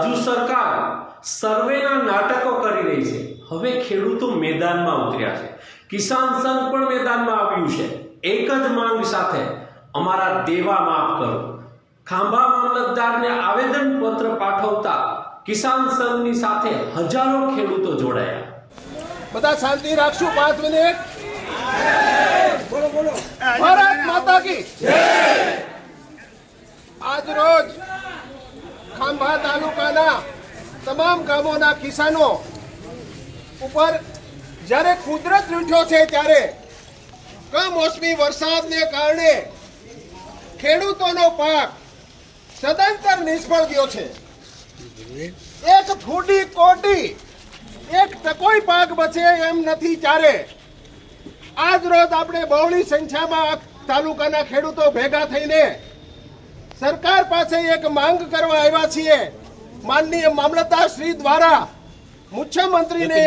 રાજ્ય સરકાર સર્વેના નાટકો કરી રહી છે। હવે ખેડૂતો મેદાનમાં ઉતર્યા છે, કિસાન સંઘ પણ મેદાનમાં આવ્યું છે। એક જ માંગ સાથે અમારા દેવા માફ કરો। ખાંભા મામલતદારને આવેદન પત્ર પાઠવતા કિસાન સંઘની સાથે હજારો ખેડૂતો જોડાયા। બધા શાંતિ રાખશું 5 મિનિટ। બોલો બોલો ભારત માતા કી જય। આજ રોજ ખાંભા તાલુકાના તમામ ગામોના કિસાનો ઉપર જ્યારે કુદરત લૂંટ્યો છે ત્યારે કમોસમી વરસાદને કારણે ખેડૂતોનો પાક સદંતર નિષ્ફળ ગયો છે। એક ફૂડી કોટી એક ટકોઈ પાક બચે એમ નથી। ત્યારે આજ રોજ આપણે બહોળી સંખ્યામાં તાલુકાના ખેડૂતો ભેગા થઈને સરકાર પાસે એક માંગ કરવા આવ્યા છીએ। માનનીય મામલતદાર શ્રી દ્વારા મુખ્યમંત્રીને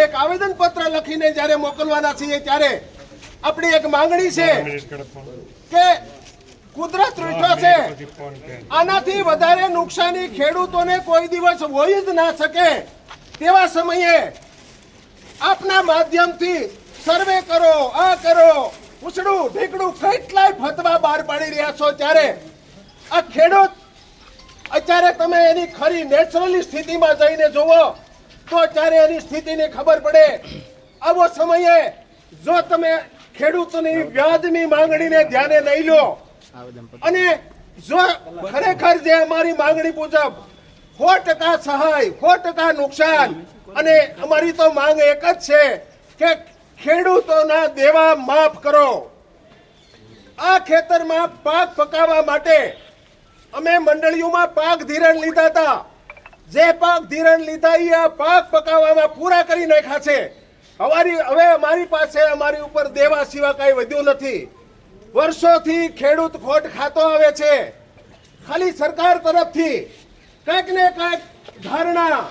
એક આવેદન પત્ર લખીને જ્યારે મોકલવાના છીએ ત્યારે આપણી એક માંગણી છે કે કુદરત રૂઠો છે, આનાથી વધારે નુકસાની ખેડૂતોને કોઈ દિવસ હોઈ જ ના શકે। તેવા સમયે આપના માધ્યમથી સર્વે કરો, આ કરો, ઉછળું ઢીકડું કેટલાય ફતવા બહાર પાડી રહ્યા છો। ત્યારે આ ખેડૂત અત્યારે તમે એની ખરી નેચરલી સ્થિતિમાં જઈને જુઓ તો ત્યારે એની સ્થિતિની ખબર પડે। આવો સમયે જો તમે ખેડૂતોની વ્યાજની માંગણીને ધ્યાને નહીં લો અને જો ખરેખર જે અમારી માંગણી મુજબ 100% સહાય, 100% નુકસાન, અને અમારી તો માંગ એક જ છે કે ખેડૂતોના દેવા માફ કરો। આ ખેતરમાં પાક પકાવવા માટે અમે મંડળીઓમાં પાક ધિરાણ લીધા હતા। જે પાક ધિરાણ લીધા એ આ પાક પકાવવામાં પૂરા કરી નાખ્યા છે। હવે અમારી પાસે અમારી ઉપર દેવા સિવાય કઈ વધ્યું નથી। વર્ષોથી ખેડૂત ખોટ ખાતો આવે છે। ખાલી સરકાર તરફથી કંઈક ને કંઈક ધારણા,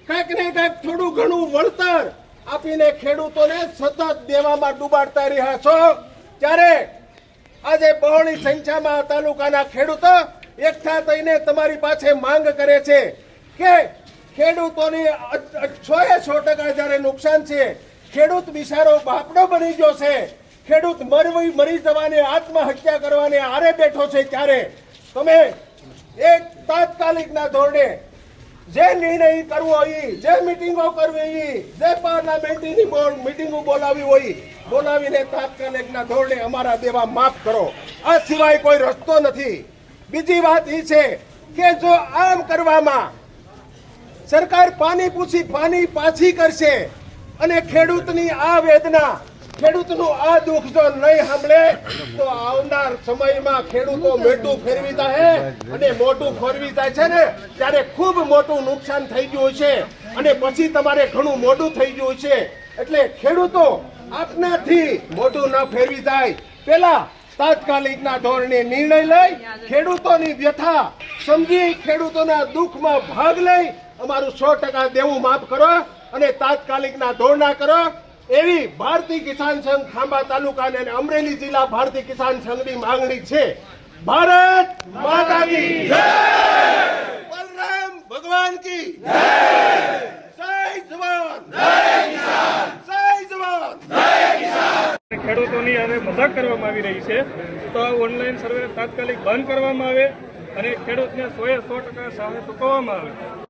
કંઈક ને કંઈક થોડું ઘણું વળતર આપીને ખેડૂતોને સતત દેવામાં ડૂબાડતા રહ્યા છો। ત્યારે આજે બહોળી સંખ્યામાં તાલુકાના ખેડૂતો એકઠા થઈને તમારી પાસે માંગ કરે છે કે ખેડૂતોની 100% જ્યારે નુકસાન છે, ખેડૂત બિચારો બાપડો બની ગયો છે, ખેડૂત મરી જવાને, આત્મહત્યા કરવાને આરે બેઠો છે। ત્યારે તમે એક તાત્કાલિકના ધોરણે જે નિર્ણય કરવો હોય, જે મિટિંગો કરવી હોય, જે પાર્લામેન્ટની મિટિંગો બોલાવી હોય બોલાવીને તાત્કાલિકના ધોરણે અમારા દેવા માફ કરો। આ સિવાય કોઈ રસ્તો નથી। બીજી વાત એ છે કે જો આમ કરવામાં સરકાર પાણી પાછી કરશે અને ખેડૂતની આ વેદના, ખેડૂતનું આ દુઃખ જો નહીં સાંભળે તો આવનાર સમયમાં ખેડૂતો મોઢું ફેરવી જાય અને મોઢું ફેરવી જાય છે ને ત્યારે ખૂબ મોટું નુકસાન થઈ ગયું છે અને પછી તમારે ઘણું મોટું થઈ ગયું છે। એટલે ખેડૂતો આપનાથી મોઢું ન ફેરવી જાય પેલા તાત્કાલિકના ધોરણે નિર્ણય લઈ ખેડૂતોની વ્યથા સમજી ખેડૂતોના દુઃખમાં ભાગ લઈ અમારું 100% દેવું માફ કરો અને તાત્કાલિકના ધોરણા કરો એવી ભારતીય કિસાન સંઘ ખાંભા તાલુકા અને અમરેલી જિલ્લા ભારતીય કિસાન સંઘની માંગણી છે। ભારત માતા કી જય, બલરામ ભગવાન કી જય, જય જવાન, જય કિસાન, જય જવાન, જય કિસાન। ખેડૂતોની હવે મજાક કરવામાં આવી રહી છે તો ઓનલાઈન સર્વે તાત્કાલિક બંધ કરવામાં આવે અને ખેડૂતને 100% સહાય ચૂકવવામાં આવે।